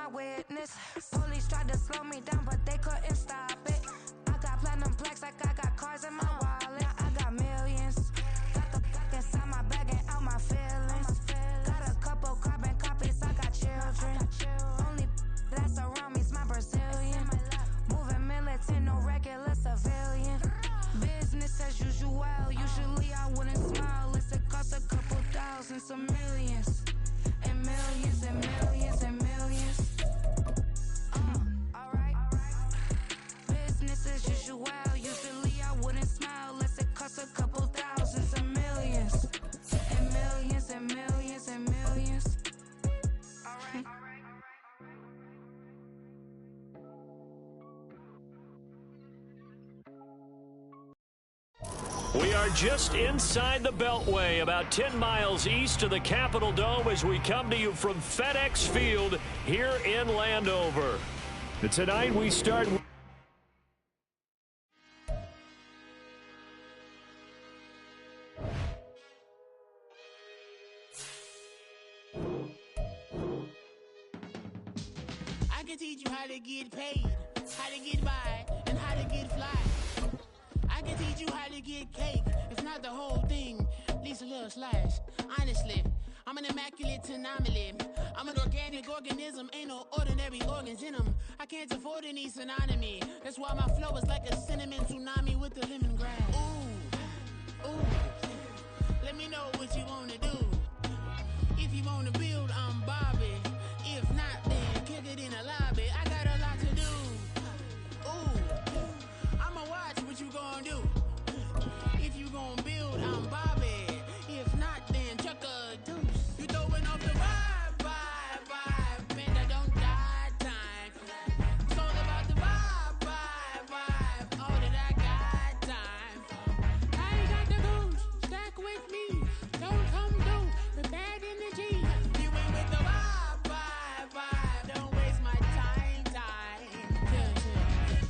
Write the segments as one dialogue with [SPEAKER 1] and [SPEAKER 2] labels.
[SPEAKER 1] my witness. Police tried to slow me down, but they couldn't stop it. I got platinum plaques like I got cars in my wallet. I got millions. Got the fuck inside my bag and out my feelings. Got a couple carbon copies, I got children. Only that's around me's my Brazilian. Moving militant, no regular civilian. Business as usual, usually I wouldn't smile. It costs a couple thousand, some millions. And millions and millions and millions. Alright. Business as usual, usually I wouldn't smile. Unless it costs a couple thousand, some millions. And millions and millions and millions. Alright.
[SPEAKER 2] We are just inside the Beltway, about 10 miles east of the Capitol Dome as we come to you from FedEx Field here in Landover. And tonight we start...
[SPEAKER 3] I can teach you how to get paid, how to get by, and how to get fly. I can teach you how to get cake, if not the whole thing, at least a little slice. Honestly, I'm an immaculate anomaly. I'm an organic organism, ain't no ordinary organs in them. I can't afford any synonymy. That's why my flow is like a cinnamon tsunami with the lemongrass. Ooh, ooh, let me know what you wanna do. If you wanna build, I'm Bobby. If not, then kick it in the lobby. I got a lot to do. Ooh, I'ma watch what you gonna do. If you gonna build, I'm Bobby. If not, then chuck a deuce. You throwing off the vibe, man, I don't die time. It's all about the vibe, all that I got time. I ain't got the goose, stack with me. Don't come through with bad energy. You ain't with the vibe, don't waste my time.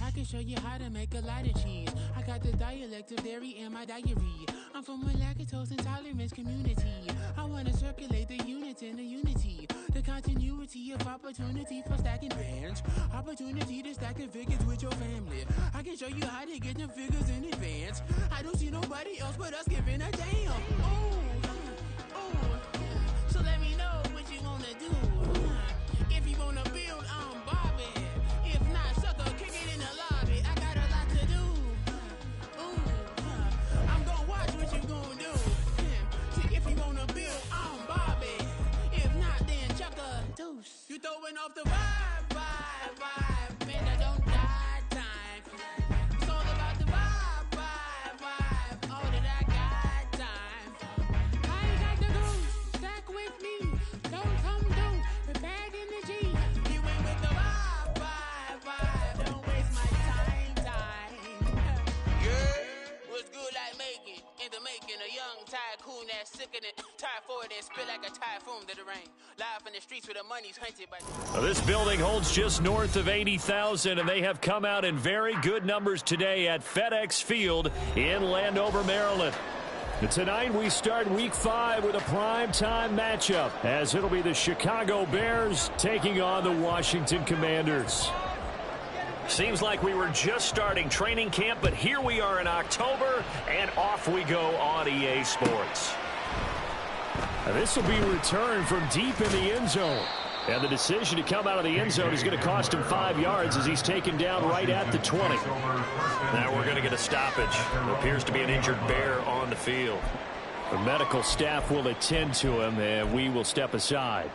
[SPEAKER 3] I can show you how to make a lot of cheese. I got the dialect of dairy in my diary. I'm from a lactose intolerance community. I wanna circulate the units in the unity. The continuity of opportunity for stacking bands. Opportunity to stack the figures with your family. I can show you how to get the figures in advance. I don't see nobody else but us giving a damn. Ooh, so let me know what you wanna do. If you wanna build, I'm Bobby. If not, sucker, kick it in the lobby. I got a lot to do. Ooh, I'm gonna watch what you gonna do. See, if you wanna build, I'm Bobby. If not, then chuck a deuce. You throwing off the vibe, man, I don't die time. It's all about the vibe, all that I got time. I ain't got the goose, stack with me. Don't come through with bad energy. You ain't with the vibe, don't waste my time. Yeah, what's good like making? In the making, a young tycoon that's sickening. Tire forward and spit like a typhoon to the rain. Live in the streets where the money's hunted by...
[SPEAKER 2] Well, this building holds just north of 80,000, and they have come out in very good numbers today at FedEx Field in Landover, Maryland. And tonight we start Week 5 with a primetime matchup, as it'll be the Chicago Bears taking on the Washington Commanders. Seems like we were just starting training camp, but here we are in October, and off we go on EA Sports. This will be returned from deep in the end zone. And the decision to come out of the end zone is going to cost him 5 yards as he's taken down right at the 20. Now we're going to get a stoppage. There appears to be an injured Bear on the field. The medical staff will attend to him, and we will step aside.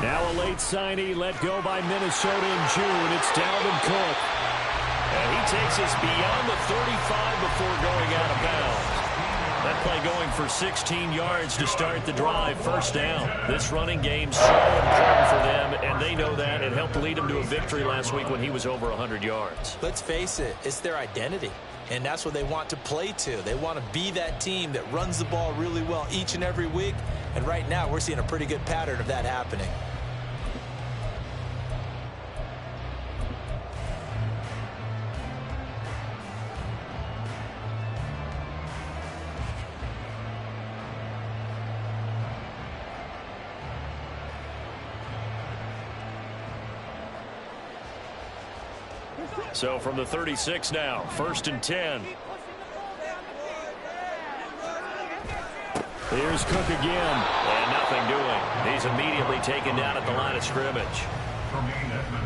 [SPEAKER 2] Now a late signee let go by Minnesota in June. It's Dalvin Cook. And he takes us beyond the 35 before going out of bounds. That play going for 16 yards to start the drive. First down. This running game's so important for them, and they know helped lead them to a victory last week when he was over 100 yards.
[SPEAKER 4] Let's face it, it's their identity. And that's what they want to play to. They want to be that team that runs the ball really well each and every week. And right now, we're seeing a pretty good pattern of that happening.
[SPEAKER 2] So from the 36 now, 1st and 10. Here's Cook again. And nothing doing. He's immediately taken down at the line of scrimmage.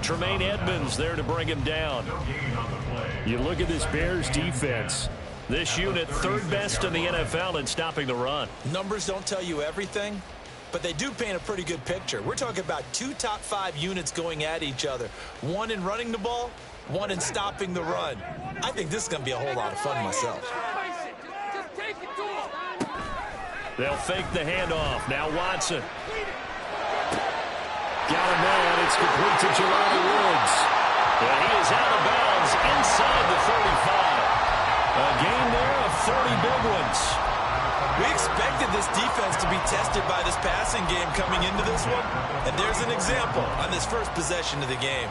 [SPEAKER 2] Tremaine Edmonds there to bring him down. You look at this Bears defense. This unit, 3rd best in the NFL in stopping the run.
[SPEAKER 4] Numbers don't tell you everything, but they do paint a pretty good picture. We're talking about 2 top 5 units going at each other. One in running the ball, one in stopping the run. I think this is going to be a whole lot of fun myself.
[SPEAKER 2] They'll fake the handoff. Now Watson. Got a man. It's complete to Jelani Woods. And he is out of bounds inside the 35. A gain there of 30 big ones.
[SPEAKER 4] We expected this defense to be tested by this passing game coming into this one. And there's an example on this first possession of the game.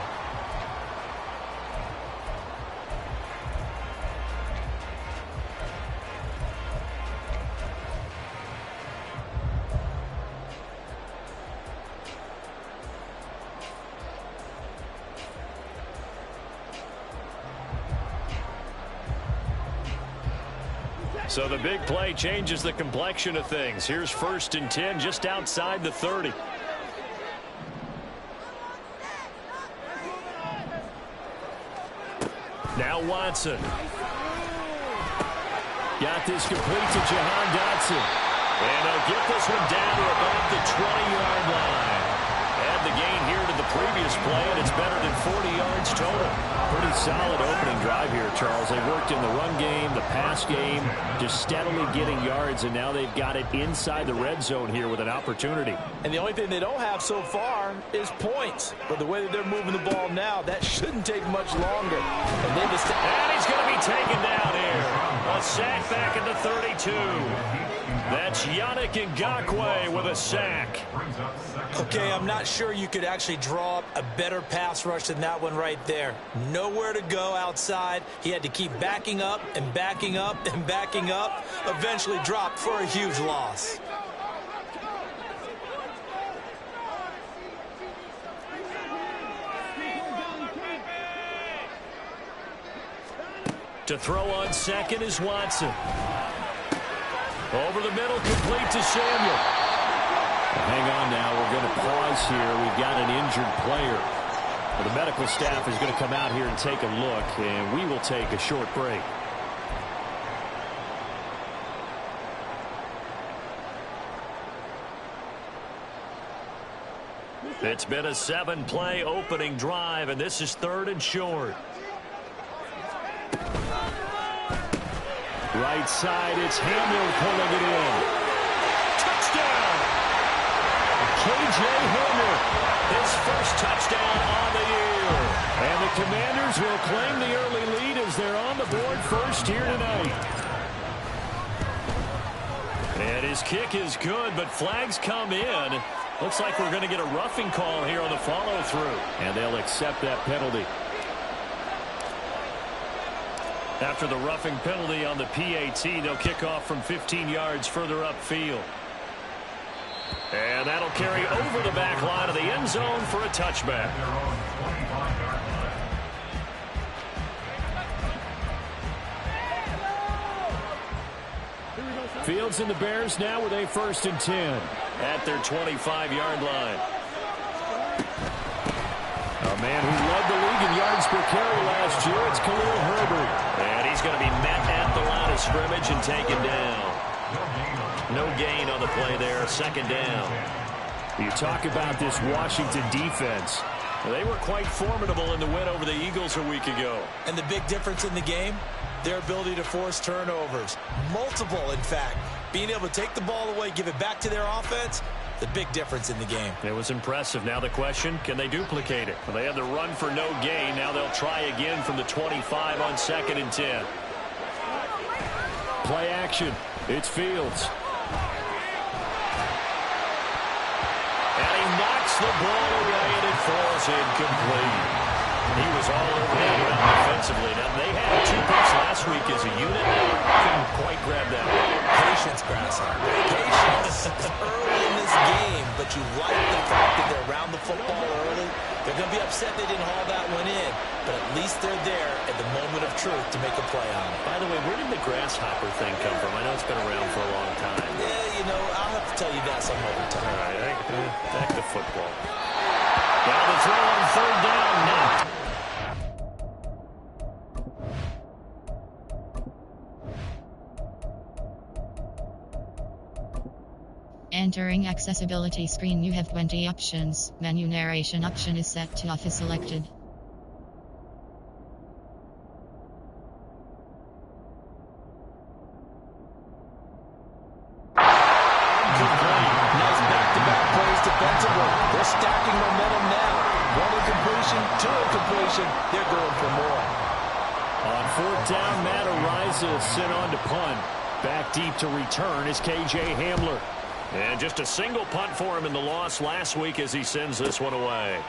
[SPEAKER 2] So the big play changes the complexion of things. Here's 1st and 10 just outside the 30. Now Watson. Got this complete to Jahan Dotson. And they'll get this one down to about the 20-yard line. Add the gain here to the previous play, and it's better than 40 yards total. Pretty solid opening drive here, Charles. They worked in the run game, the pass game, just steadily getting yards, and now they've got it inside the red zone here with an opportunity.
[SPEAKER 4] And the only thing they don't have so far is points. But the way that they're moving the ball now, that shouldn't take much longer. And
[SPEAKER 2] he's going to be taken down here. A sack back at the 32. That's Yannick Ngakoue with a sack.
[SPEAKER 4] Okay, I'm not sure you could actually draw up a better pass rush than that one right there. Nowhere to go outside. He had to keep backing up and backing up and backing up. Eventually dropped for a huge loss.
[SPEAKER 2] To throw on second is Watson. Over the middle, complete to Samuel. Hang on now. We're going to pause here. We've got an injured player. Well, the medical staff is going to come out here and take a look, and we will take a short break. It's been a 7-play opening drive, and this is 3rd and short. Right side, it's Hamill pulling it in. Touchdown! K.J. Hamler, his first touchdown on the year. And the Commanders will claim the early lead as they're on the board first here tonight. And his kick is good, but flags come in. Looks like we're going to get a roughing call here on the follow-through. And they'll accept that penalty. After the roughing penalty on the PAT, they'll kick off from 15 yards further upfield. And that'll carry over the back line of the end zone for a touchback. Fields and the Bears now with a 1st and 10 at their 25-yard line. A man who led the league in yards per carry last year, it's Khalil Herbert. And he's going to be met at the line of scrimmage and taken down. No gain on the play there, 2nd down. You talk about this Washington defense. They were quite formidable in the win over the Eagles a week ago.
[SPEAKER 4] And the big difference in the game, their ability to force turnovers. Multiple, in fact. Being able to take the ball away, give it back to their offense, the big difference in the game.
[SPEAKER 2] It was impressive. Now the question, can they duplicate it? Well, they had the run for no gain. Now they'll try again from the 25 on 2nd and 10. Play action. It's Fields. And he knocks the ball away, and it falls incomplete. He was all over that route defensively. Now, they had 2 picks last week as a unit. Couldn't quite grab that.
[SPEAKER 4] Patience, Grasshopper. Patience early in this game, but you like the fact that they're around the football early. They're going to be upset they didn't haul that one in, but at least they're there at the moment of truth to make a play on it.
[SPEAKER 2] By the way, where did the grasshopper thing come from? I know it's been around for a long time.
[SPEAKER 4] Yeah, you know, I'll have to tell you that some other time.
[SPEAKER 2] All right, back to football. Now the throw on 3rd down. Now.
[SPEAKER 5] Entering accessibility screen, you have 20 options. Menu narration option is set to off is selected.
[SPEAKER 4] Nice back-to-back plays defensively. They're stacking momentum now. 1 incompletion, 2 incompletion. They're going for more.
[SPEAKER 2] On 4th down, Matt Ariza sent on to punt. Back deep to return is K.J. Hamler. And just a single punt for him in the loss last week as he sends this one away.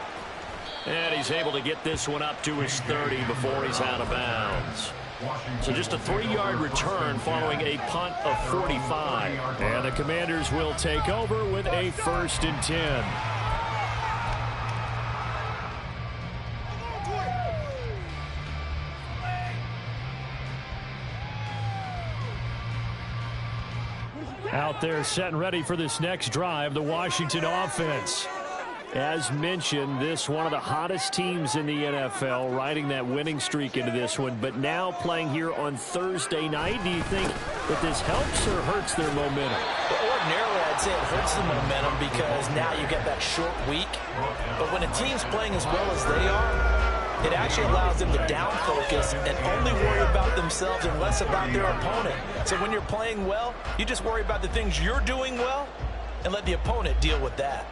[SPEAKER 2] And he's able to get this one up to his 30 before he's out of bounds. So just a 3-yard return following a punt of 45. And the Commanders will take over with a 1st and 10. Out there set and ready for this next drive, the Washington offense. As mentioned, this one of the hottest teams in the NFL, riding that winning streak into this one, but now playing here on Thursday night. Do you think that this helps or hurts their momentum?
[SPEAKER 4] Well, ordinarily, I'd say it hurts the momentum because now you get that short week. But when a team's playing as well as they are, it actually allows them to down focus and only worry about themselves and less about their opponent. So when you're playing well, you just worry about the things you're doing well and let the opponent deal with that.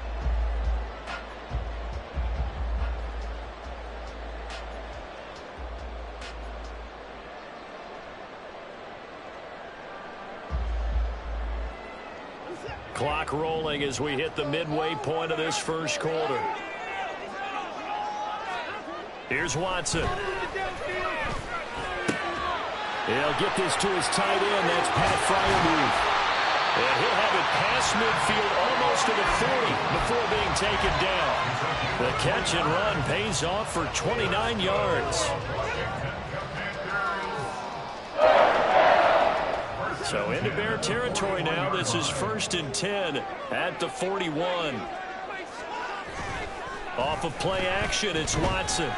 [SPEAKER 2] Clock rolling as we hit the midway point of this first quarter. Here's Watson. He'll get this to his tight end. That's Pat Freiermuth. And he'll have it past midfield almost to the 40 before being taken down. The catch and run pays off for 29 yards. So into Bear territory now. This is 1st and 10 at the 41. Off of play action, it's Watson.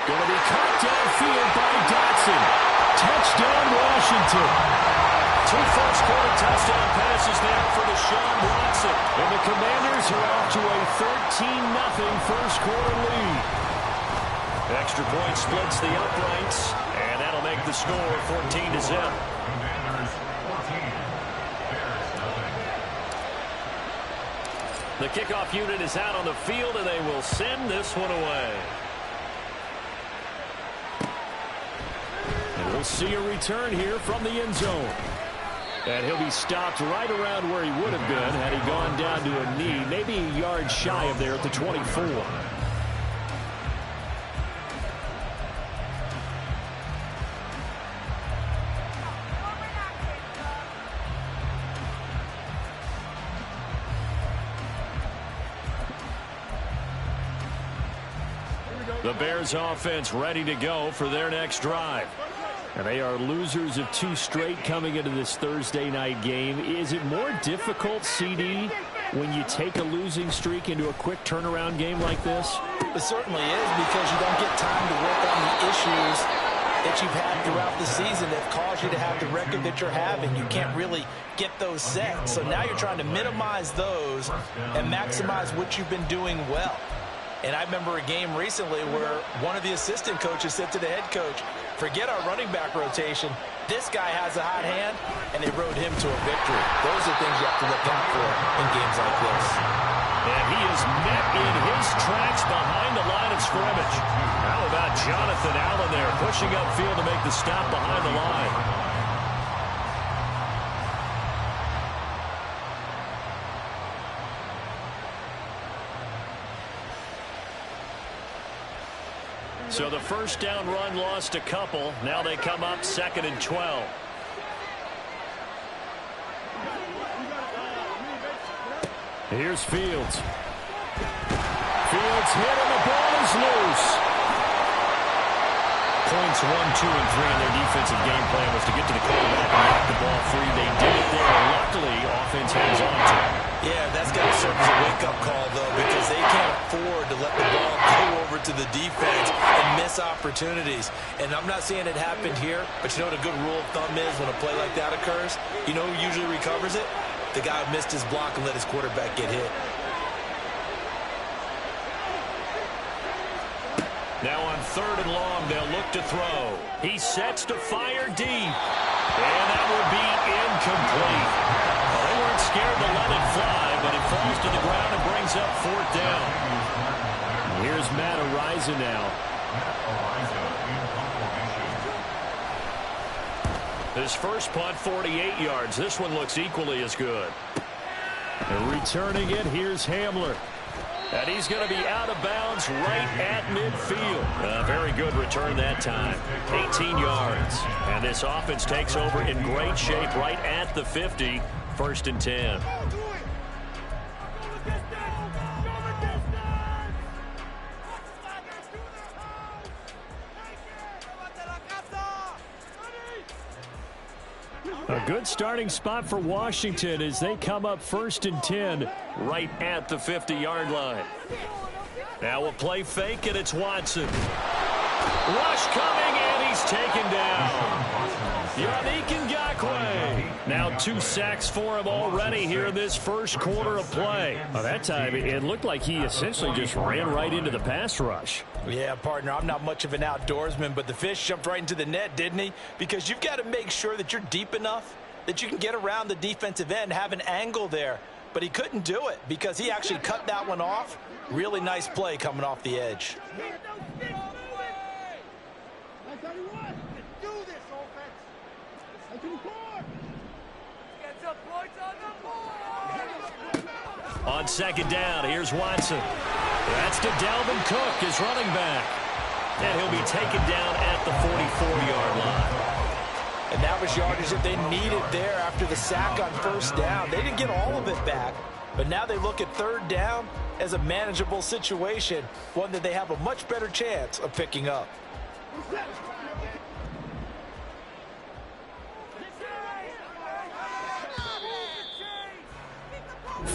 [SPEAKER 2] Going to be caught downfield by Dotson. Touchdown, Washington. 2 first-quarter touchdown passes now for Deshaun Watson. And the Commanders are off to a 13-0 first-quarter lead. Extra point splits the uprights, and that'll make the score 14-0. The kickoff unit is out on the field, and they will send this one away. And we'll see a return here from the end zone. And he'll be stopped right around where he would have been had he gone down to a knee, maybe a yard shy of there at the 24. The Bears offense ready to go for their next drive. And they are losers of 2 straight coming into this Thursday night game. Is it more difficult, CD, when you take a losing streak into a quick turnaround game like this?
[SPEAKER 4] It certainly is, because you don't get time to work on the issues that you've had throughout the season that caused you to have the record that you're having. You can't really get those set. So now you're trying to minimize those and maximize what you've been doing well. And I remember a game recently where one of the assistant coaches said to the head coach, Forget our running back rotation. This guy has a hot hand, and they rode him to a victory. Those are things you have to look out for in games like this.
[SPEAKER 2] And he is met in his tracks behind the line of scrimmage. How about Jonathan Allen there, pushing upfield to make the stop behind the line. So the first down run lost a couple. Now they come up 2nd and 12. Here's Fields. Fields hit and the ball is loose. Points 1, 2, and 3 in their defensive game plan was to get to the quarterback and knock the ball free. They did it there. Luckily, offense hangs on to it.
[SPEAKER 4] Yeah, that's got to serve as a wake-up call, though, because they can't afford to let the ball go over to the defense and miss opportunities. And I'm not saying it happened here, but you know what a good rule of thumb is when a play like that occurs? You know who usually recovers it? The guy who missed his block and let his quarterback get hit.
[SPEAKER 2] Now on 3rd and long, they'll look to throw. He sets to fire deep. And that will be incomplete. Well, they weren't scared to let it fly, but it falls to the ground and brings up 4th down. Here's Matt Ariza now. His first punt, 48 yards. This one looks equally as good. And returning it, here's Hamler. And he's going to be out of bounds right at midfield. A very good return that time. 18 yards. And this offense takes over in great shape right at the 50. 1st and 10. A good starting spot for Washington as they come up 1st and 10 right at the 50-yard line. Now a play fake, and it's Watson. Rush coming, and he's taken down. Yannick Ngakoue. Now 2 sacks for him already here in this first quarter of play. Well, that time, it looked like he essentially just ran right into the pass rush.
[SPEAKER 4] Yeah, partner, I'm not much of an outdoorsman, but the fish jumped right into the net, didn't he? Because you've got to make sure that you're deep enough that you can get around the defensive end, have an angle there. But he couldn't do it because he actually cut that one off. Really nice play coming off the edge.
[SPEAKER 2] On 2nd down, here's Watson. That's to Dalvin Cook, his running back. And he'll be taken down at the 44-yard line.
[SPEAKER 4] And that was yardage that they needed there after the sack on 1st down. They didn't get all of it back, but now they look at 3rd down as a manageable situation, one that they have a much better chance of picking up.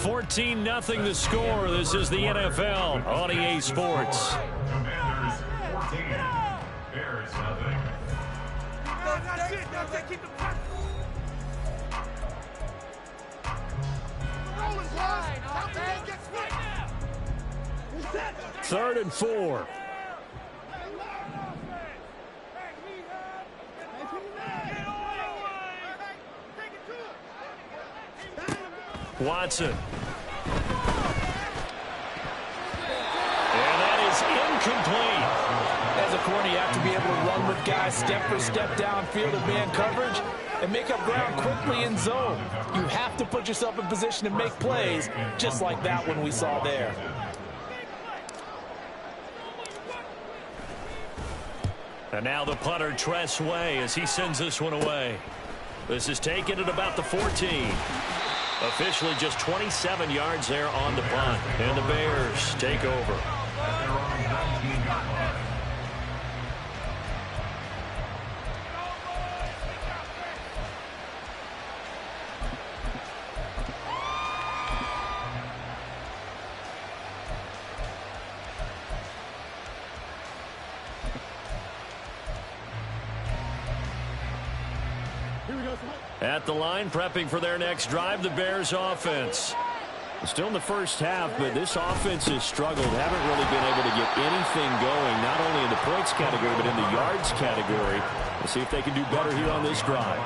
[SPEAKER 2] 14-0 the score. This is the NFL on EA Sports.
[SPEAKER 6] Commanders 14, Bears nothing.
[SPEAKER 2] Third and 4. Watson. And that is incomplete.
[SPEAKER 4] As a corner, you have to be able to run with guys step for step downfield in man coverage and make up ground quickly in zone. You have to put yourself in position to make plays just like that one we saw there.
[SPEAKER 2] And now the punter, Tress Way, as he sends this one away. This is taken at about the 14. Officially just 27 yards there on the punt. And the Bears take over. At the line, prepping for their next drive, the Bears offense. Still in the first half, but this offense has struggled. Haven't really been able to get anything going, not only in the points category, but in the yards category. We'll see if they can do better here on this drive.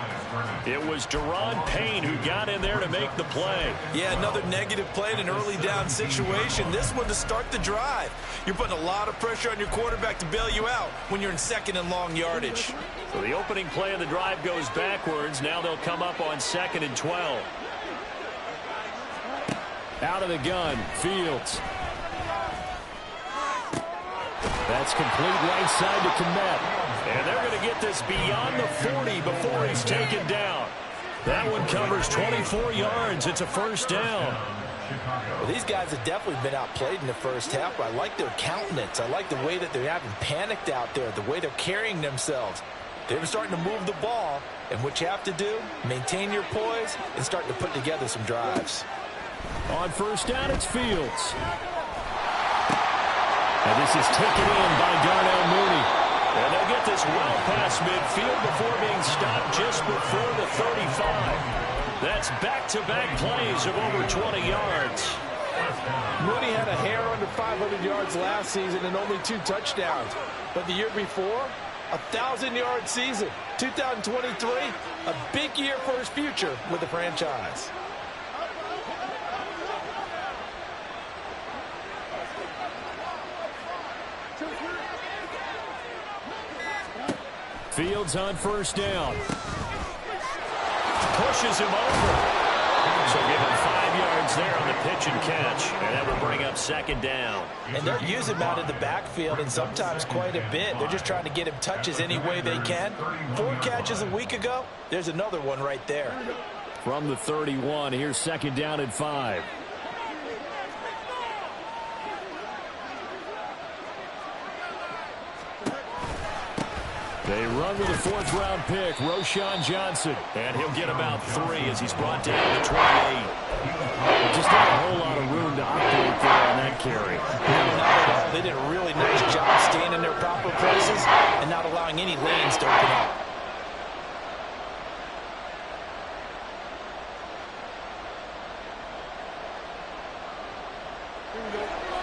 [SPEAKER 2] It was Deron Payne who got in there to make the play.
[SPEAKER 4] Yeah, another negative play in an early down situation. This one to start the drive. You're putting a lot of pressure on your quarterback to bail you out when you're in second and long yardage.
[SPEAKER 2] So the opening play of the drive goes backwards. Now they'll come up on 2nd and 12. Out of the gun, Fields. That's complete right side to Komet. And they're going to get this beyond the 40 before he's taken down. That one covers 24 yards. It's a first down.
[SPEAKER 4] Well, these guys have definitely been outplayed in the first half. I like their countenance. I like the way that they haven't panicked out there, the way they're carrying themselves. They're starting to move the ball, and what you have to do, maintain your poise and start to put together some drives.
[SPEAKER 2] On first down, it's Fields. And this is taken in by Darnell Mooney. And they'll get this well past midfield before being stopped just before the 35. That's back-to-back plays of over 20 yards.
[SPEAKER 7] Mooney had a hair under 500 yards last season and only 2 touchdowns. But the year before, 1,000-yard season. 2023, a big year for his future with the franchise.
[SPEAKER 2] Fields on first down. Pushes him over. So give him 5 yards there on the pitch and catch. And that will bring up 2nd down.
[SPEAKER 4] And they're using him out of the backfield, and sometimes quite a bit. They're just trying to get him touches any way they can. 4 catches a week ago. There's another one right there.
[SPEAKER 2] From the 31, here's 2nd down and 5. They run with a 4th-round pick, Roschon Johnson. And he'll get about 3 as he's brought down to 28. Just not a whole lot of room to operate there on that carry.
[SPEAKER 4] No, not at all. They did a really nice job staying in their proper places and not allowing any lanes to open up.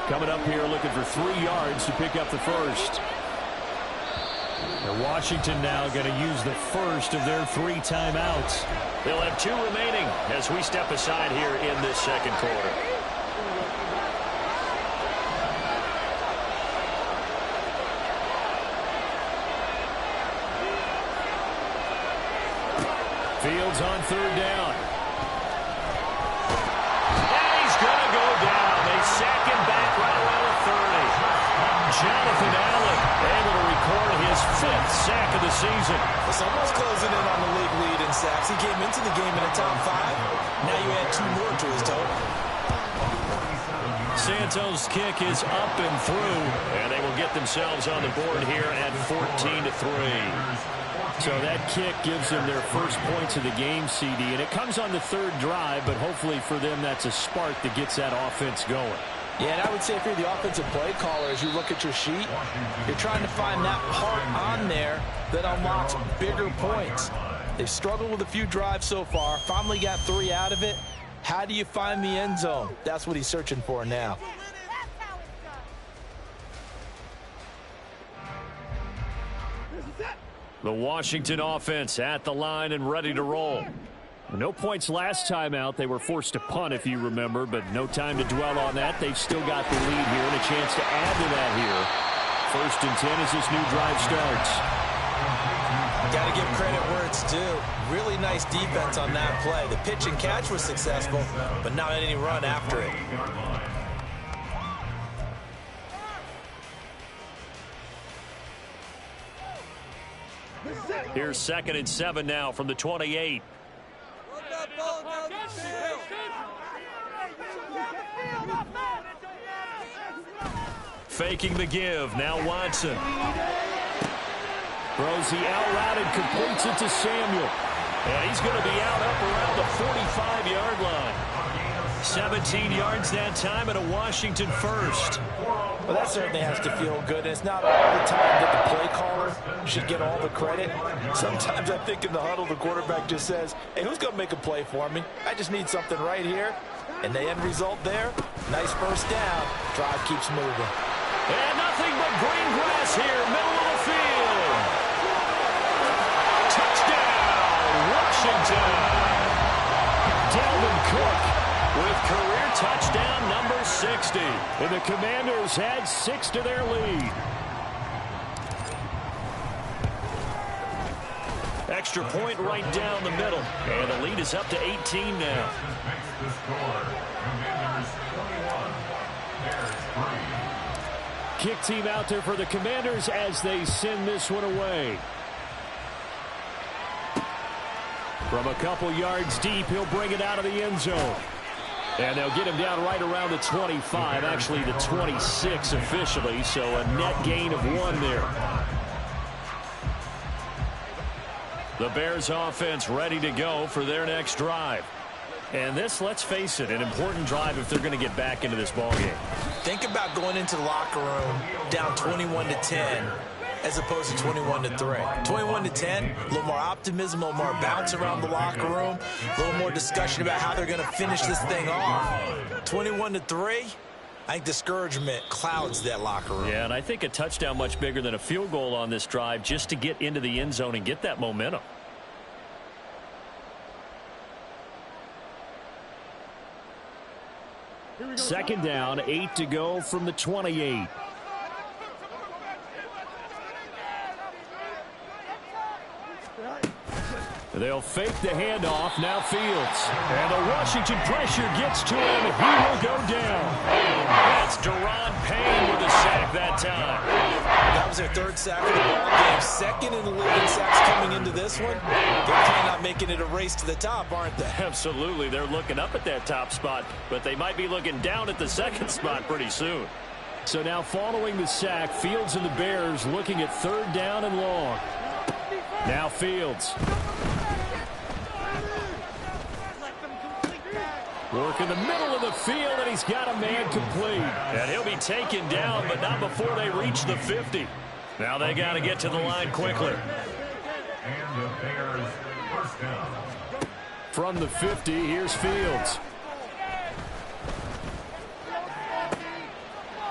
[SPEAKER 2] Coming up here looking for 3 yards to pick up the first. And Washington now going to use the first of their 3 timeouts. They'll have 2 remaining as we step aside here in this second quarter. Fields on 3rd down. And he's going to go down. They sack him back right around the 30. Jonathan Allen able to record his 5th sack of the season.
[SPEAKER 4] Someone's closing in on the league lead in sacks. He came into the game in a top 5. Now you add 2 more to his total.
[SPEAKER 2] Santos' kick is up and through, and they will get themselves on the board here at 14-3. So that kick gives them their first points of the game, CD, and it comes on the 3rd drive, but hopefully for them that's a spark that gets that offense going.
[SPEAKER 4] Yeah, and I would say if you're the offensive play caller, as you look at your sheet, you're trying to find that part on there that unlocks bigger points. They've struggled with a few drives so far, finally got 3 out of it. How do you find the end zone? That's what he's searching for now.
[SPEAKER 2] The Washington offense at the line and ready to roll. No points last time out. They were forced to punt, if you remember, but no time to dwell on that. They've still got the lead here and a chance to add to that here. 1st and 10 as this new drive starts.
[SPEAKER 4] Got to give credit where it's due. Really nice defense on that play. The pitch and catch was successful, but not any run after it.
[SPEAKER 2] Here's 2nd and 7 now from the 28. Faking the give. Now Watson. Throws the out route and completes it to Samuel. And he's going to be out up around the 45-yard line. 17 yards that time and a Washington first.
[SPEAKER 4] Well, that certainly has to feel good. It's not all the time that the play caller should get all the credit. Sometimes I think in the huddle, the quarterback just says, hey, who's going to make a play for me? I just need something right here. And the end result there, nice first down. Drive keeps moving.
[SPEAKER 2] And nothing but green grass here, middle of the field. Touchdown, Washington. Dalvin Cook with career touchdown number 60. And the Commanders had 6 to their lead. Extra point right down the middle. And the lead is up to 18 now.
[SPEAKER 6] Makes the score. Commanders 21. Bears 3.
[SPEAKER 2] Kick team out there for the Commanders as they send this one away. From a couple yards deep, he'll bring it out of the end zone. And they'll get him down right around the 25, actually the 26 officially, so a net gain of 1 there. The Bears offense ready to go for their next drive. And this, let's face it, an important drive if they're going to get back into this ballgame.
[SPEAKER 4] Think about going into the locker room down 21-10 as opposed to 21-3. 21-10, a little more optimism, a little more bounce around the locker room, a little more discussion about how they're going to finish this thing off. 21-3, I think discouragement clouds that locker room.
[SPEAKER 2] Yeah, and I think a touchdown much bigger than a field goal on this drive just to get into the end zone and get that momentum. Second down, 8 to go from the 28. They'll fake the handoff. Now Fields. And the Washington pressure gets to him. He will go down. That's Deron Payne with a sack that time.
[SPEAKER 4] That was their 3rd sack of the ball game. 2nd in the league in sacks coming into this one. They're kind of not making it a race to the top, aren't they?
[SPEAKER 2] Absolutely. They're looking up at that top spot, but they might be looking down at the 2nd spot pretty soon. So now following the sack, Fields and the Bears looking at 3rd down and long. Now Fields. Work in the middle of the field, and he's got a man complete. And he'll be taken down, but not before they reach the 50. Now they got to get to the line quickly.
[SPEAKER 6] And the Bears first down.
[SPEAKER 2] From the 50, here's Fields.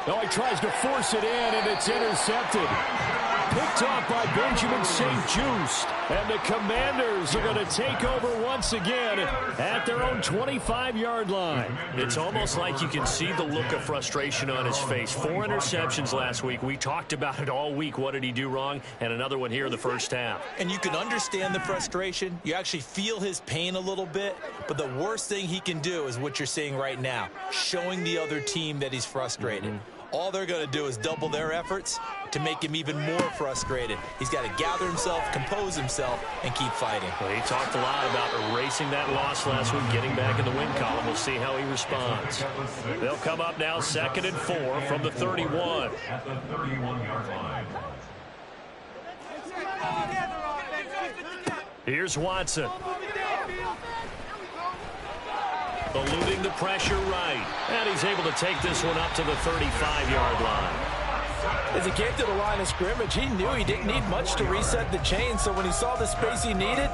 [SPEAKER 2] Oh, he tries to force it in, and it's intercepted. Picked off by Benjamin St-Juste. And the Commanders are going to take over once again at their own 25-yard line. It's almost like you can see the look of frustration on his face. 4 interceptions last week. We talked about it all week. What did he do wrong? And another one here in the first half.
[SPEAKER 4] And you can understand the frustration. You actually feel his pain a little bit. But the worst thing he can do is what you're seeing right now, showing the other team that he's frustrated. All they're going to do is double their efforts to make him even more frustrated. He's got to gather himself, compose himself, and keep fighting.
[SPEAKER 2] Well, he talked a lot about erasing that loss last week, getting back in the win column. We'll see how he responds. They'll come up now 2nd and 4 from the 31.
[SPEAKER 6] At the 31-yard line.
[SPEAKER 2] Here's Watson. Eluding the pressure right. And he's able to take this one up to the 35-yard line.
[SPEAKER 7] As he came to the line of scrimmage, he knew he didn't need much to reset the chain, so when he saw the space he needed,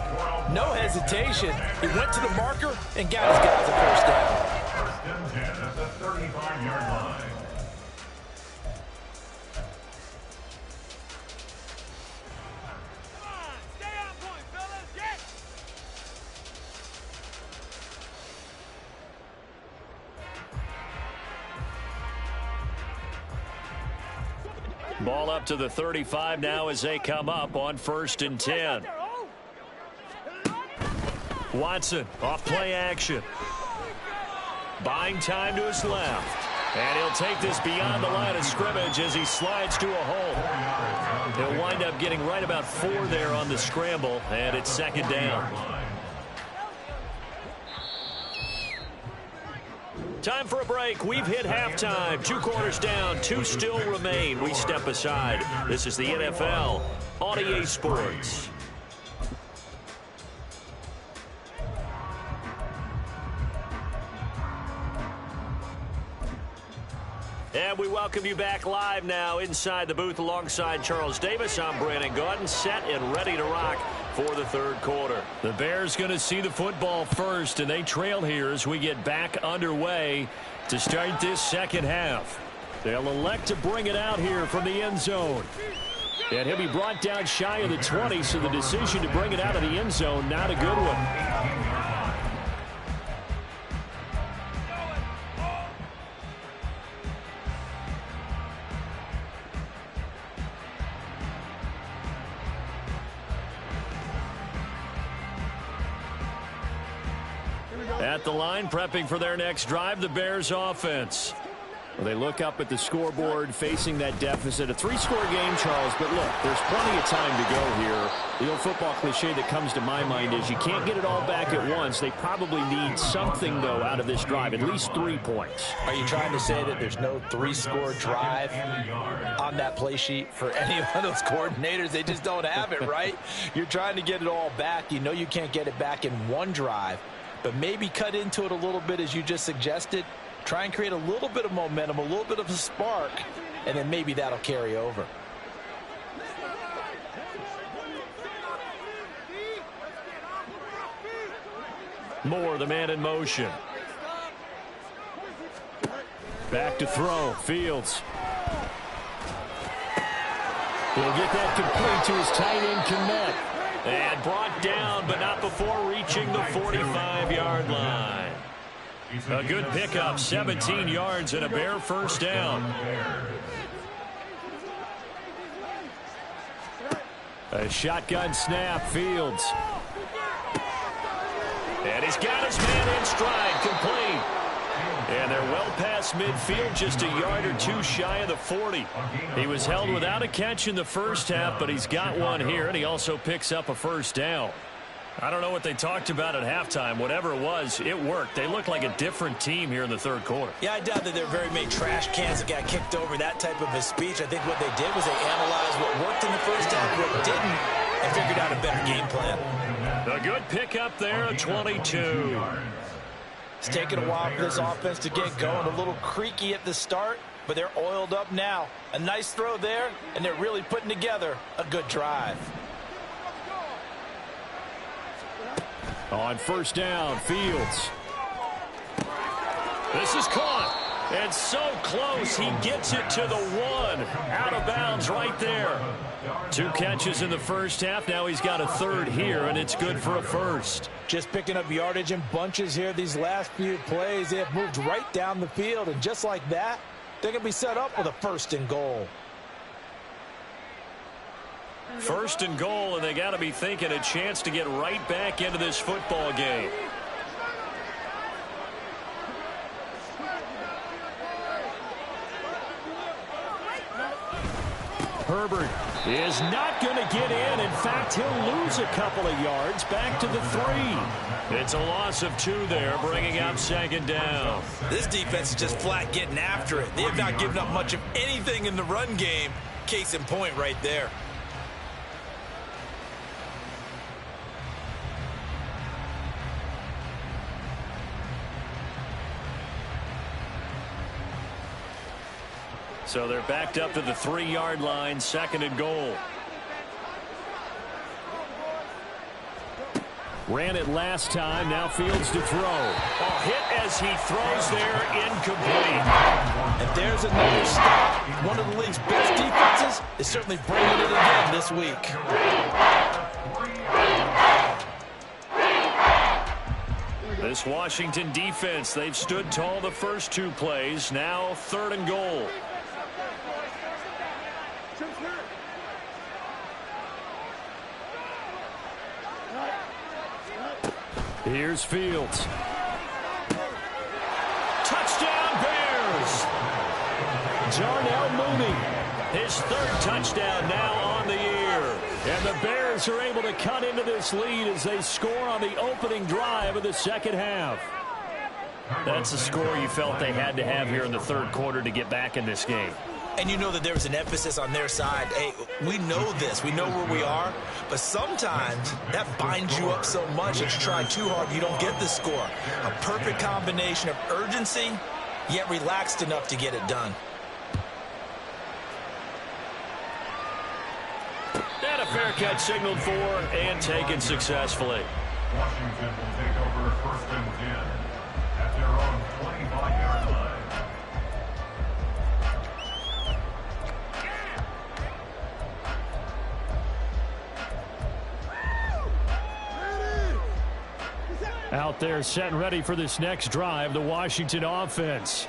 [SPEAKER 7] no hesitation. He went to the marker and got his guys a first down.
[SPEAKER 6] 1st and 10 at the 35-yard line.
[SPEAKER 2] Ball up to the 35 now as they come up on 1st and 10. Watson off play action. Buying time to his left. And he'll take this beyond the line of scrimmage as he slides to a hole. He'll wind up getting right about 4 there on the scramble, and it's 2nd down. Time for a break. We've hit halftime. 2 quarters down. 2 still remain. We step aside. This is the NFL on EA Sports. And we We welcome you back live now inside the booth alongside Charles Davis. I'm Brandon Gaudin, set and ready to rock for the third quarter. The Bears going to see the football first, and they trail here as we get back underway to start this second half. They'll elect to bring it out here from the end zone. And he'll be brought down shy of the 20, so the decision to bring it out of the end zone, not a good one. At the line, prepping for their next drive, the Bears offense. Well, they look up at the scoreboard facing that deficit. A three-score game, Charles, but look, there's plenty of time to go here. The old football cliche that comes to my mind is you can't get it all back at once. They probably need something, though, out of this drive, at least 3 points.
[SPEAKER 7] Are you trying to say that there's no three-score drive on that play sheet for any of those coordinators? They just don't have it, right? You're trying to get it all back. You know you can't get it back in one drive, but maybe cut into it a little bit as you just suggested. Try and create a little bit of momentum, a little bit of a spark, and then maybe that'll carry over.
[SPEAKER 2] Moore, the man in motion. Back to throw. Fields. He'll get that complete to his tight end, Kmet. And brought down, but not before reaching the 45-yard line. A good pickup, 17 yards and a Bear first down. A shotgun snap, Fields. And he's got his man in stride, complete. And they're well past midfield, just a yard or two shy of the 40. He was held without a catch in the first half, but he's got one here, and he also picks up a first down. I don't know what they talked about at halftime. Whatever it was, it worked. They look like a different team here in the third quarter.
[SPEAKER 4] Yeah, I doubt that they're very many trash cans that got kicked over, that type of a speech. I think what they did was they analyzed what worked in the first half, what didn't, and figured out a better game plan.
[SPEAKER 2] A good pickup there, a 22.
[SPEAKER 7] It's taken a while for this offense to get going. A little creaky at the start, but they're oiled up now. A nice throw there, and they're really putting together a good drive.
[SPEAKER 2] On first down, Fields. This is caught. And so close, he gets it to the 1. Out of bounds right there. 2 catches in the first half. Now he's got a third here, and it's good for a first.
[SPEAKER 7] Just picking up yardage in bunches here these last few plays. They have moved right down the field, and just like that, they're going to be set up with a first and goal.
[SPEAKER 2] First and goal, and they got to be thinking a chance to get right back into this football game. Herbert is not going to get in. In fact, he'll lose a couple of yards back to the 3. It's a loss of 2 there, bringing up second down.
[SPEAKER 4] This defense is just flat getting after it. They have not given up much of anything in the run game. Case in point right there.
[SPEAKER 2] So they're backed up to the 3-yard line, second and goal. Ran it last time, now Fields to throw. Oh, hit as he throws there, incomplete.
[SPEAKER 7] And there's another stop. One of the league's best defenses is certainly bringing it again this week.
[SPEAKER 2] This Washington defense, they've stood tall the first 2 plays, now third and goal. Here's Fields. Touchdown Bears! Darnell Mooney, his 3rd touchdown now on the year. And the Bears are able to cut into this lead as they score on the opening drive of the second half. That's a score you felt they had to have here in the third quarter to get back in this game.
[SPEAKER 4] And you know that there was an emphasis on their side. Hey, we know this. We know where we are. But sometimes that binds you up so much that you try too hard, you don't get the score. A perfect combination of urgency, yet relaxed enough to get it done.
[SPEAKER 2] fair catch signaled for and taken successfully.
[SPEAKER 6] Washington will take over 1st and 10 at their own 25-yard line.
[SPEAKER 2] Out there set and ready for this next drive, the Washington offense.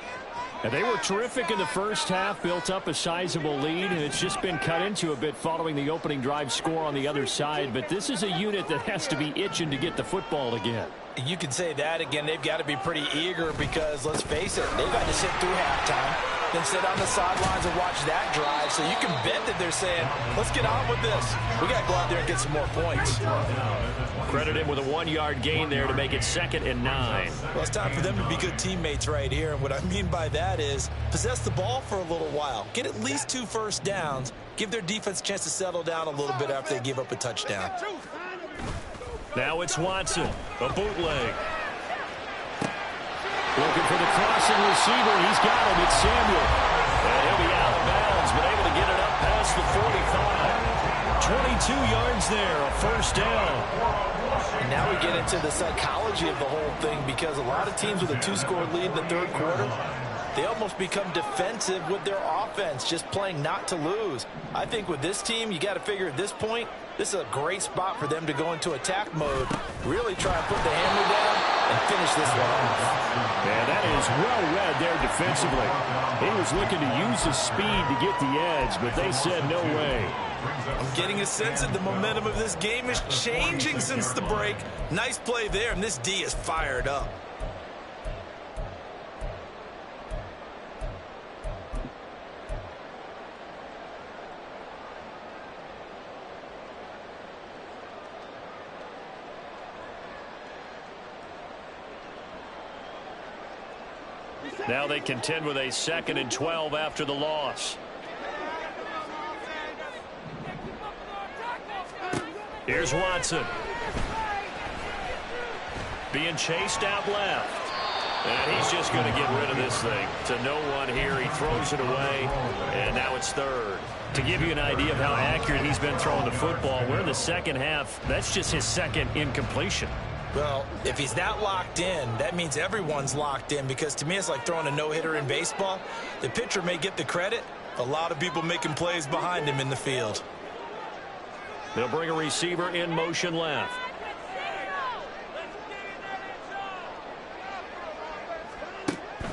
[SPEAKER 2] And they were terrific in the first half, built up a sizable lead, and it's just been cut into a bit following the opening drive score on the other side. But this is a unit that has to be itching to get the football again.
[SPEAKER 4] You can say that again. They've got to be pretty eager because, let's face it, they've got to sit through halftime, then sit on the sidelines and watch that drive. So you can bet that they're saying, let's get on with this. We got to go out there and get some more points.
[SPEAKER 2] Credit him with a 1-yard gain there to make it 2nd and 9.
[SPEAKER 4] Well, it's time for them to be good teammates right here. And what I mean by that is possess the ball for a little while. Get at least 2 first downs. Give their defense a chance to settle down a little bit after they give up a touchdown.
[SPEAKER 2] Now it's Watson, a bootleg. Looking for the crossing receiver. He's got him. It's Samuel. And he'll be out of bounds, but able to get it up past the 45. 22 yards there, a first down.
[SPEAKER 4] And now we get into the psychology of the whole thing because a lot of teams with a 2-score lead in the 3rd quarter, they almost become defensive with their offense, just playing not to lose. I think with this team, you got to figure at this point, this is a great spot for them to go into attack mode, really try and put the hammer down and finish this one off.
[SPEAKER 2] Yeah, that is well read there defensively. He was looking to use his speed to get the edge, but they said no way.
[SPEAKER 4] I'm getting a sense that the momentum of this game is changing since the break. Nice play there, and this D is fired up.
[SPEAKER 2] Now they contend with a 2nd and 12 after the loss. Here's Watson. Being chased out left. And he's just going to get rid of this thing to no one here. He throws it away, and now it's 3rd. To give you an idea of how accurate he's been throwing the football, we're in the second half. That's just his 2nd incompletion.
[SPEAKER 4] Well, if he's that locked in, that means everyone's locked in because to me it's like throwing a no-hitter in baseball. The pitcher may get the credit. A lot of people making plays behind him in the field.
[SPEAKER 2] They'll bring a receiver in motion left.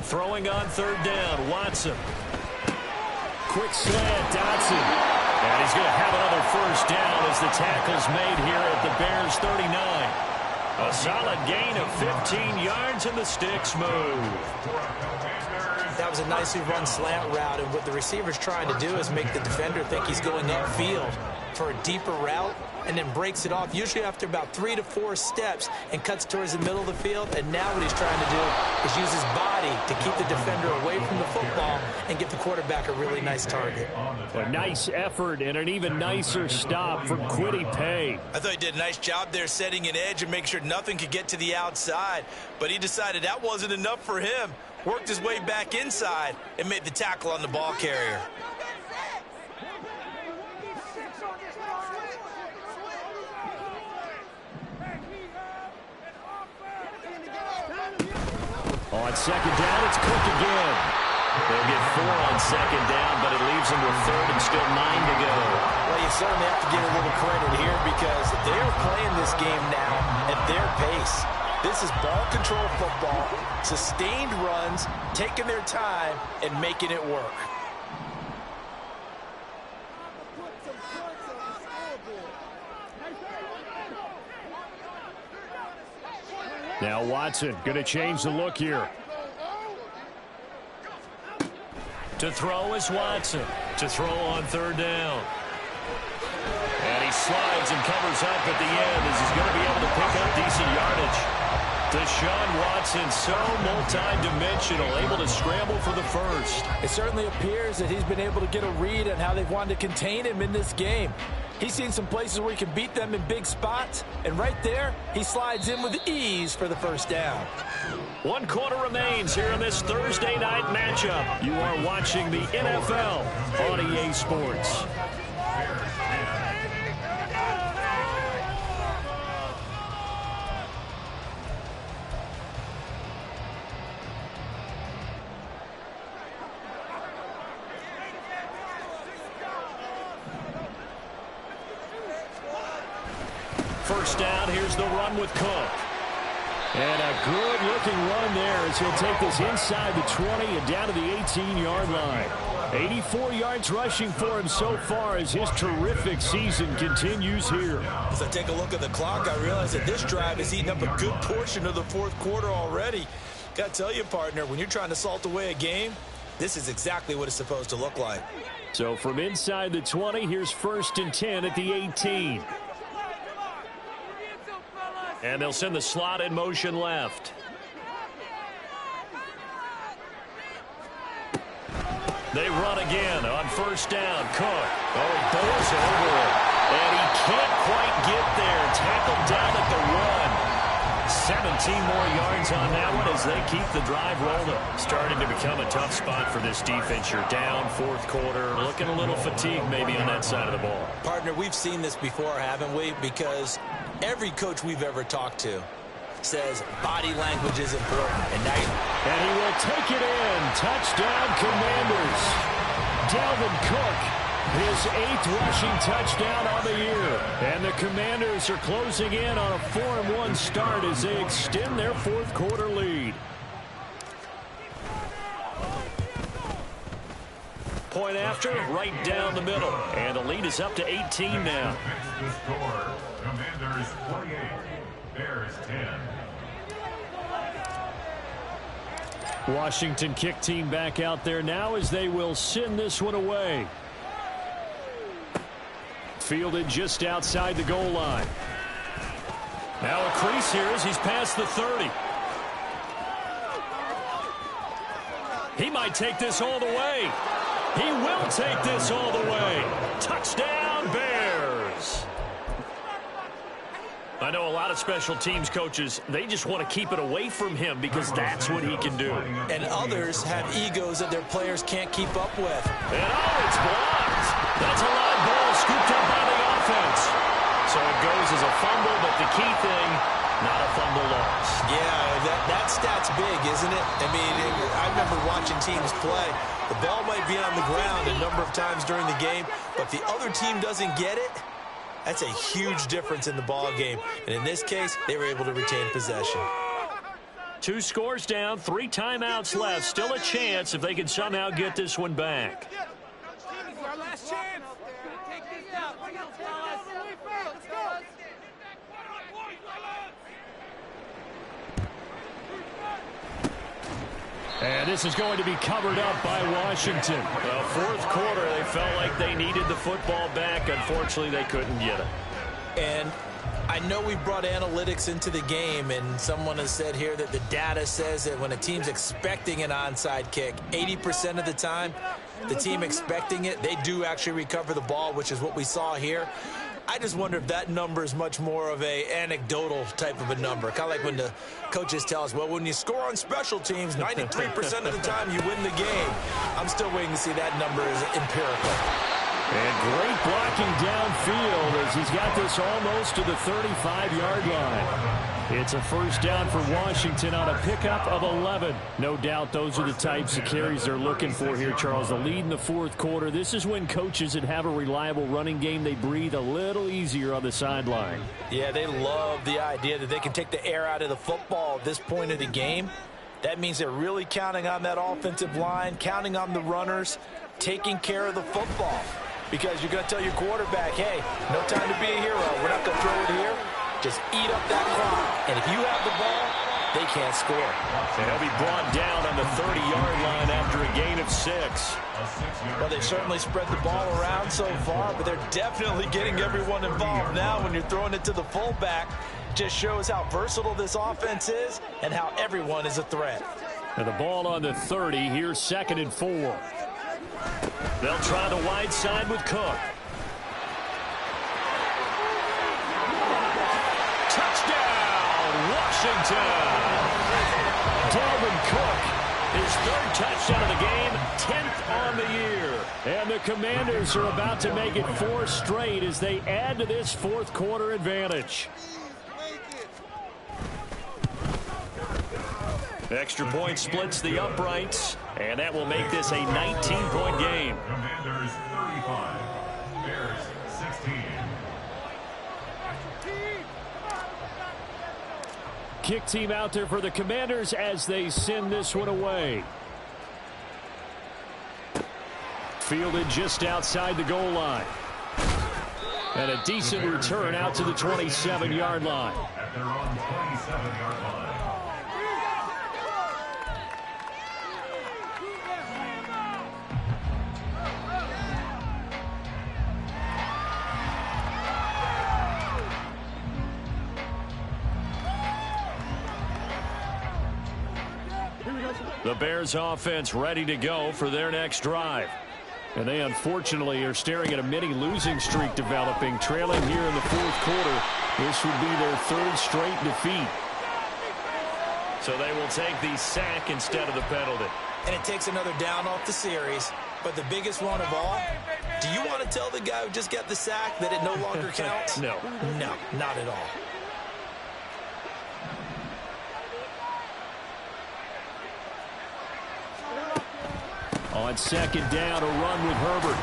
[SPEAKER 2] Throwing on 3rd down, Watson. Quick slant, Dotson. And he's going to have another first down as the tackle's made here at the Bears' 39. A solid gain of 15 yards and the sticks move.
[SPEAKER 4] That was a nicely run slant route, and what the receiver's trying to do is make the defender think he's going upfield for a deeper route and then breaks it off, usually after about 3 to 4 steps, and cuts towards the middle of the field. And now what he's trying to do is use his body to keep the defender away from the football and give the quarterback a really nice target.
[SPEAKER 2] A nice effort and an even nicer stop from Kwity Paye.
[SPEAKER 4] I thought he did a nice job there setting an edge and making sure nothing could get to the outside, but he decided that wasn't enough for him. Worked his way back inside and made the tackle on the ball carrier.
[SPEAKER 2] On 2nd down, it's Cook again. They'll get 4 on 2nd down, but it leaves them with 3rd and still 9 to go.
[SPEAKER 4] Well, you certainly have to give a little credit here because they're playing this game now at their pace. This is ball control football, sustained runs, taking their time, and making it work.
[SPEAKER 2] Now Watson going to change the look here. To throw is Watson. To throw on 3rd down. And he slides and covers up at the end as he's going to be able to pick up decent yardage. Deshaun Watson, so multi-dimensional, able to scramble for the first.
[SPEAKER 7] It certainly appears that he's been able to get a read on how they've wanted to contain him in this game. He's seen some places where he can beat them in big spots, and right there, he slides in with ease for the first down.
[SPEAKER 2] 1 quarter remains here in this Thursday night matchup. You are watching the NFL on EA Sports. First down, here's the run with Cook. And a good-looking run there as he'll take this inside the 20 and down to the 18-yard line. 84 yards rushing for him so far as his terrific season continues here.
[SPEAKER 4] As I take a look at the clock, I realize that this drive has eaten up a good portion of the fourth quarter already. Got to tell you, partner, when you're trying to salt away a game, this is exactly what it's supposed to look like.
[SPEAKER 2] So from inside the 20, here's 1st and 10 at the 18. And they'll send the slot in motion left. They run again on 1st down. Cook. Oh, he bowls over it. And he can't quite get there. Tackled down at the 1. 17 more yards on that one as they keep the drive rolling. Starting to become a tough spot for this defense. You're down 4th quarter. Looking a little fatigued maybe on that side of the ball.
[SPEAKER 4] Partner, we've seen this before, haven't we? Because every coach we've ever talked to says body language is important.
[SPEAKER 2] And he will take it in. Touchdown, Commanders. Dalvin Cook, his 8th rushing touchdown on the year. And the Commanders are closing in on a 4-1 start as they extend their 4th quarter lead. Point after, right down the middle. And the lead is up to 18 now.
[SPEAKER 6] The score, Commanders 48, Bears 10.
[SPEAKER 2] Washington kick team back out there now as they will send this one away. Fielded just outside the goal line. Now a crease here as he's past the 30. He might take this all the way. He will take this all the way. Touchdown, Bears. I know a lot of special teams coaches, they just want to keep it away from him because that's what he can do.
[SPEAKER 4] And others have egos that their players can't keep up with.
[SPEAKER 2] And oh, it's blocked. That's a live ball scooped up by the offense. So it goes as a fumble, but the key thing, not a fumble loss.
[SPEAKER 4] Yeah, that stat's big, isn't it? I mean, I remember watching teams play. The ball might be on the ground a number of times during the game, but if the other team doesn't get it, that's a huge difference in the ball game. And in this case, they were able to retain possession.
[SPEAKER 2] 2 scores down, 3 timeouts left. Still a chance if they can somehow get this one back.
[SPEAKER 3] Our last chance. Take this down. Let's go.
[SPEAKER 2] And this is going to be covered up by Washington. Well, 4th quarter, they felt like they needed the football back. Unfortunately, they couldn't get it.
[SPEAKER 4] And I know we brought analytics into the game, and someone has said here that the data says that when a team's expecting an onside kick, 80% of the time, the team expecting it, they do actually recover the ball, which is what we saw here. I just wonder if that number is much more of a anecdotal type of a number. Kind of like when the coaches tell us, well, when you score on special teams, 93% of the time you win the game. I'm still waiting to see that number as empirical.
[SPEAKER 2] And great blocking downfield as he's got this almost to the 35-yard line. It's a 1st down for Washington on a pickup of 11. No doubt those are the types of carries they're looking for here, Charles. The lead in the 4th quarter. This is when coaches that have a reliable running game, they breathe a little easier on the sideline.
[SPEAKER 4] Yeah, they love the idea that they can take the air out of the football at this point of the game. That means they're really counting on that offensive line, counting on the runners, taking care of the football. Because you're going to tell your quarterback, hey, no time to be a hero. We're not going to throw it here. Just eat up that clock. And if you have the ball, they can't score.
[SPEAKER 2] And he'll be brought down on the 30-yard line after a gain of 6.
[SPEAKER 4] Well, they've certainly spread the ball around so far, but they're definitely getting everyone involved now when you're throwing it to the fullback. Just shows how versatile this offense is and how everyone is a threat.
[SPEAKER 2] And the ball on the 30. Here's 2nd and 4. They'll try the wide side with Cook. Touchdown, Washington! Dalvin Cook, his 3rd touchdown of the game, 10th on the year. And the Commanders are about to make it 4 straight as they add to this 4th quarter advantage. Extra point splits the uprights, and that will make this a 19-point game.
[SPEAKER 6] Commanders 35, Bears 16.
[SPEAKER 2] Kick team out there for the Commanders as they send this one away. Fielded just outside the goal line. And a decent return out to the 27-yard line.
[SPEAKER 6] At their own 27-yard line.
[SPEAKER 2] The Bears offense ready to go for their next drive. And they unfortunately are staring at a mini losing streak developing, trailing here in the fourth quarter. This would be their third straight defeat. So they will take the sack instead of the penalty.
[SPEAKER 4] And it takes another down off the series. But the biggest one of all, do you want to tell the guy who just got the sack that it no longer counts?
[SPEAKER 2] No.
[SPEAKER 4] No, not at all.
[SPEAKER 2] On second down, a run with Herbert.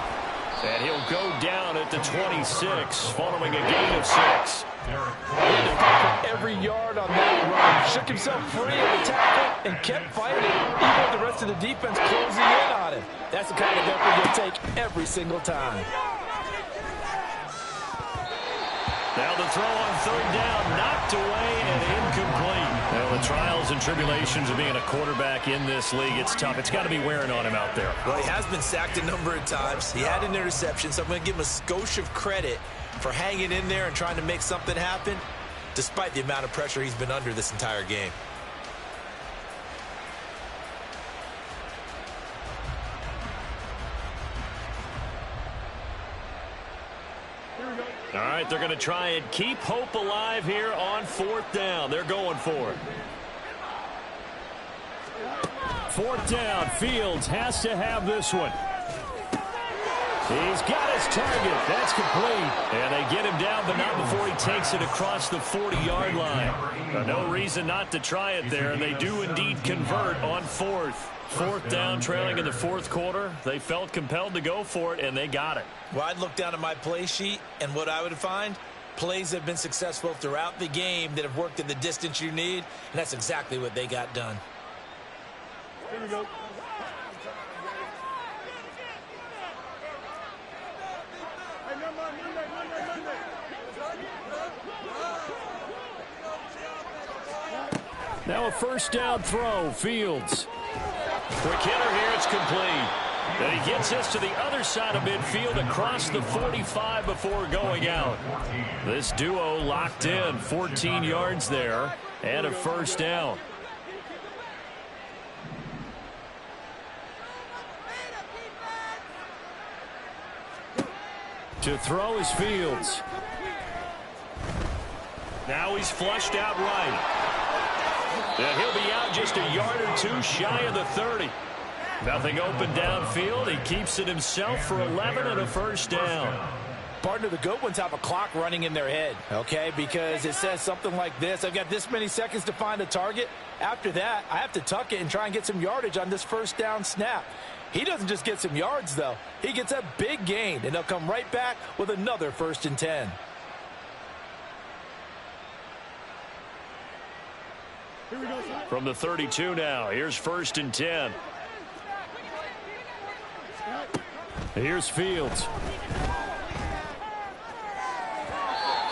[SPEAKER 2] And he'll go down at the 26 following a gain of 6.
[SPEAKER 7] He had to fight for every yard on that run. Shook himself free of the tackle and kept fighting, even with the rest of the defense closing in on him. That's the kind of effort you'll take every single time.
[SPEAKER 2] Now the throw on third down, knocked away and incomplete. Well, the trials and tribulations of being a quarterback in this league, it's tough. It's got to be wearing on him out there.
[SPEAKER 4] Well, he has been sacked a number of times. He had an interception, so I'm going to give him a skosh of credit for hanging in there and trying to make something happen, despite the amount of pressure he's been under this entire game.
[SPEAKER 2] All right, they're going to try and keep hope alive here on fourth down. They're going for it. Fourth down, Fields has to have this one. He's got his target. That's complete. And they get him down, but not before he takes it across the 40-yard line. No reason not to try it there, and they do indeed convert on fourth. Fourth down, trailing in the fourth quarter. They felt compelled to go for it, and they got it.
[SPEAKER 4] Well, I'd look down at my play sheet, and what I would find, plays have been successful throughout the game that have worked in the distance you need, and that's exactly what they got done.
[SPEAKER 7] Here we go.
[SPEAKER 2] Now a first down throw, Fields. Quick hitter here, it's complete. And he gets us to the other side of midfield across the 45 before going out. This duo locked in, 14 yards there, and a first down. To throw is Fields. Now he's flushed out right. And he'll be out just a yard or two shy of the 30. Nothing open downfield. He keeps it himself for 11 and a first down.
[SPEAKER 7] Partner, the good ones have a clock running in their head, okay? Because it says something like this. I've got this many seconds to find a target. After that, I have to tuck it and try and get some yardage on this first down snap. He doesn't just get some yards, though. He gets a big gain, and they'll come right back with another 1st and 10.
[SPEAKER 2] From the 32 now, here's 1st and 10. Here's Fields.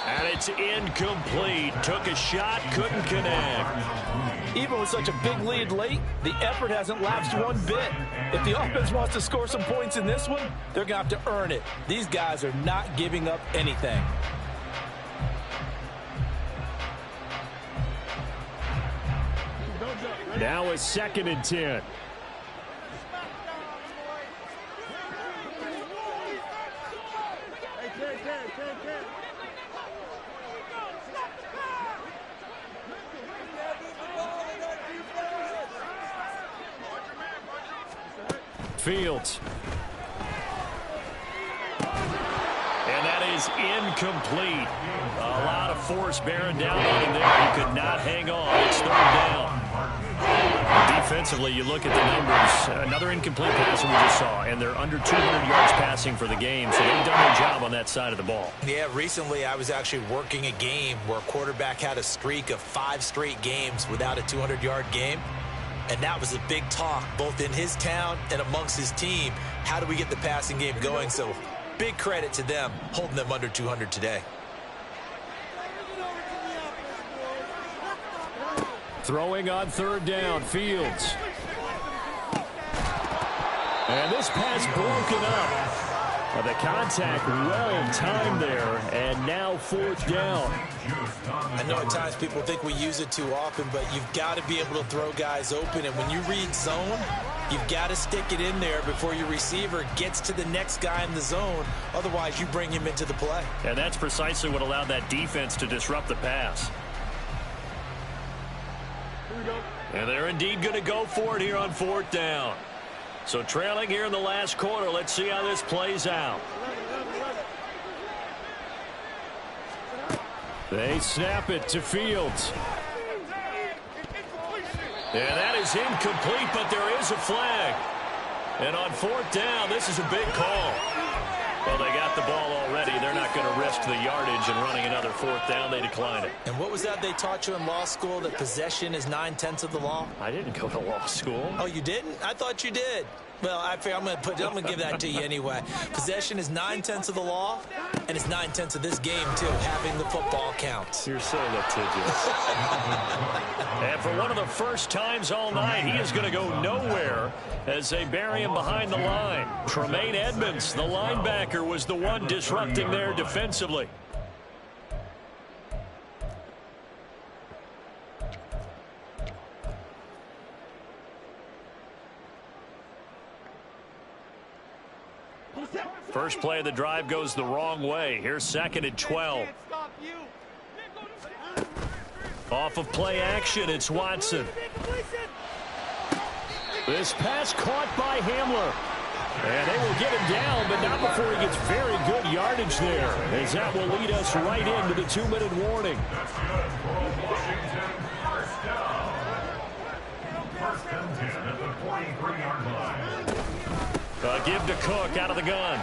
[SPEAKER 2] And it's incomplete. Took a shot, couldn't connect.
[SPEAKER 7] Even with such a big lead late, the effort hasn't lapsed one bit. If the offense wants to score some points in this one, they're going to have to earn it. These guys are not giving up anything.
[SPEAKER 2] Now a 2nd and 10. Fields. And that is incomplete. A lot of force bearing down on him there. He could not hang on. It's 3rd down. Offensively, you look at the numbers. Another incomplete pass that we just saw, and they're under 200 yards passing for the game, so they've done their job on that side of the ball.
[SPEAKER 4] Yeah, recently I was actually working a game where a quarterback had a streak of 5 straight games without a 200-yard game, and that was a big talk both in his town and amongst his team. How do we get the passing game going? So big credit to them holding them under 200 today.
[SPEAKER 2] Throwing on third down, Fields. And this pass broken up. The contact well timed there, and now fourth down.
[SPEAKER 4] I know at times people think we use it too often, but you've got to be able to throw guys open. And when you read zone, you've got to stick it in there before your receiver gets to the next guy in the zone. Otherwise, you bring him into the play.
[SPEAKER 2] And that's precisely what allowed that defense to disrupt the pass. And they're indeed going to go for it here on fourth down. So trailing here in the last quarter. Let's see how this plays out. They snap it to Fields. And that is incomplete, but there is a flag. And on fourth down, this is a big call. Well, they got the ball already. They're not going to risk the yardage and running another fourth down. They decline it.
[SPEAKER 4] And what was that they taught you in law school, that possession is 9/10 of the law?
[SPEAKER 2] I didn't go to law school.
[SPEAKER 4] Oh, you didn't? I thought you did. Well, I'm going to give that to you anyway. Possession is 9/10 of the law, and it's 9/10 of this game, too, having the football count.
[SPEAKER 2] You're so litigious. And for one of the first times all night, he is going to go nowhere as they bury him behind the line. Tremaine Edmonds, the linebacker, was the one disrupting there defensively. First play of the drive goes the wrong way. Here's second and 12. Off of play action, it's Watson. This pass caught by Hamler. And they will get him down, but not before he gets very good yardage there, as that will lead us right into the 2-minute warning. Give to Cook out of the gun.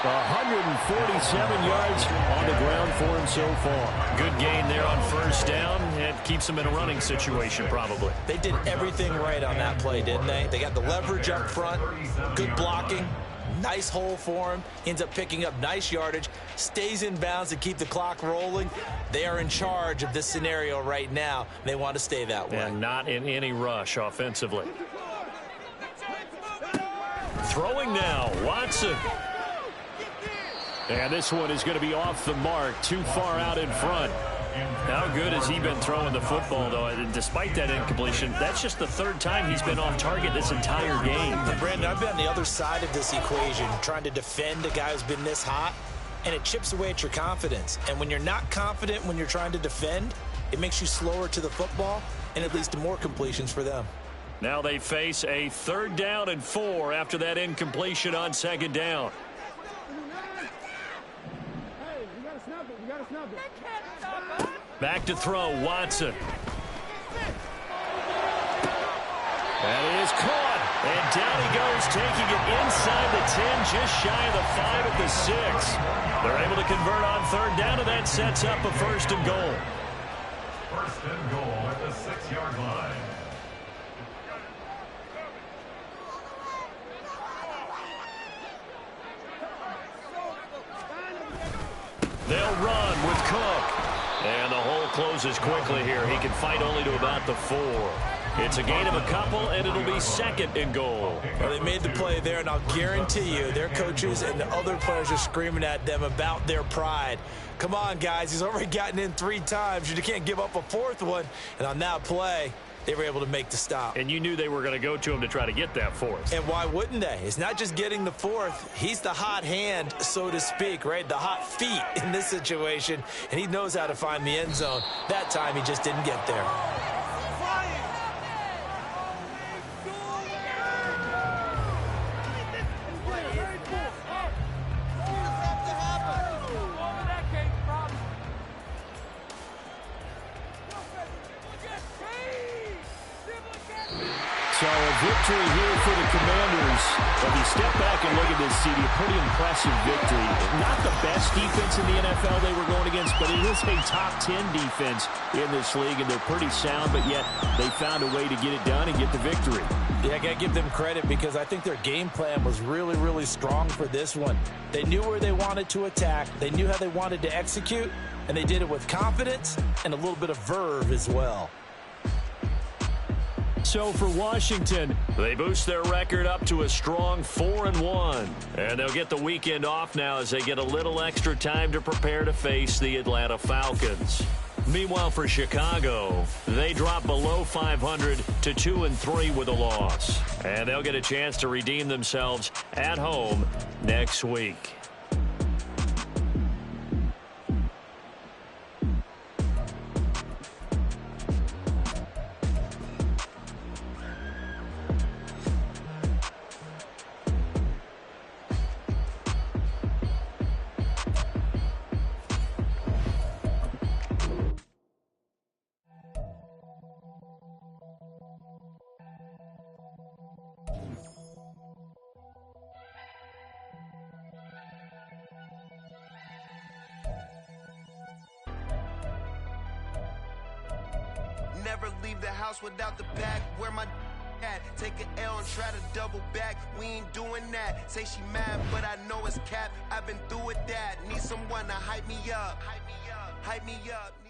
[SPEAKER 2] 147 yards on the ground for him so far. Good gain there on first down. It keeps him in a running situation probably.
[SPEAKER 4] They did everything right on that play, didn't they? They got the leverage up front, good blocking, nice hole for him, ends up picking up nice yardage, stays in bounds to keep the clock rolling. They are in charge of this scenario right now. They want to stay that way.
[SPEAKER 2] And not in any rush offensively. Throwing now, Watson. And this one is going to be off the mark, too far out in front. How good has he been throwing the football, though? And despite that incompletion, that's just the third time he's been off target this entire game.
[SPEAKER 4] Brandon, I've been on the other side of this equation, trying to defend a guy who's been this hot, and it chips away at your confidence. And when you're not confident when you're trying to defend, it makes you slower to the football, and it leads to more completions for them.
[SPEAKER 2] Now they face a 3rd down and 4 after that incompletion on 2nd down. Back to throw, Watson. And it is caught. And down he goes, taking it inside the 10, just shy of the 5 at the 6. They're able to convert on 3rd down, and that sets up a 1st and goal.
[SPEAKER 6] 1st and goal at the 6-yard line.
[SPEAKER 2] They'll run with Cook. And the hole closes quickly here. He can fight only to about the 4. It's a gain of a couple, and it'll be 2nd and goal.
[SPEAKER 4] Well, they made the play there, and I'll guarantee you their coaches and the other players are screaming at them about their pride. Come on, guys. He's already gotten in 3 times. You can't give up a 4th one. And on that play, they were able to make the stop.
[SPEAKER 2] And you knew they were going to go to him to try to get that 4th.
[SPEAKER 4] And why wouldn't they? It's not just getting the 4th. He's the hot hand, so to speak, right? The hot feet in this situation. And he knows how to find the end zone. That time, he just didn't get there.
[SPEAKER 2] victory here for the Commanders. If you step back and look at this, CD, a pretty impressive victory. Not the best defense in the NFL they were going against, but it is a top 10 defense in this league, and they're pretty sound, but yet they found a way to get it done and get the victory.
[SPEAKER 7] Yeah, I got to give them credit because I think their game plan was really, really strong for this one. They knew where they wanted to attack. They knew how they wanted to execute, and they did it with confidence and a little bit of verve as well.
[SPEAKER 2] So for Washington, they boost their record up to a strong 4-1. And they'll get the weekend off now as they get a little extra time to prepare to face the Atlanta Falcons. Meanwhile, for Chicago, they drop below 500 to 2-3 with a loss. And they'll get a chance to redeem themselves at home next week.
[SPEAKER 8] Never leave the house without the bag. Where my at? Take an L and try to double back. We ain't doing that. Say she mad, but I know it's cap. I've been through with that. Need someone to hype me up. Hype me up. Hype me up.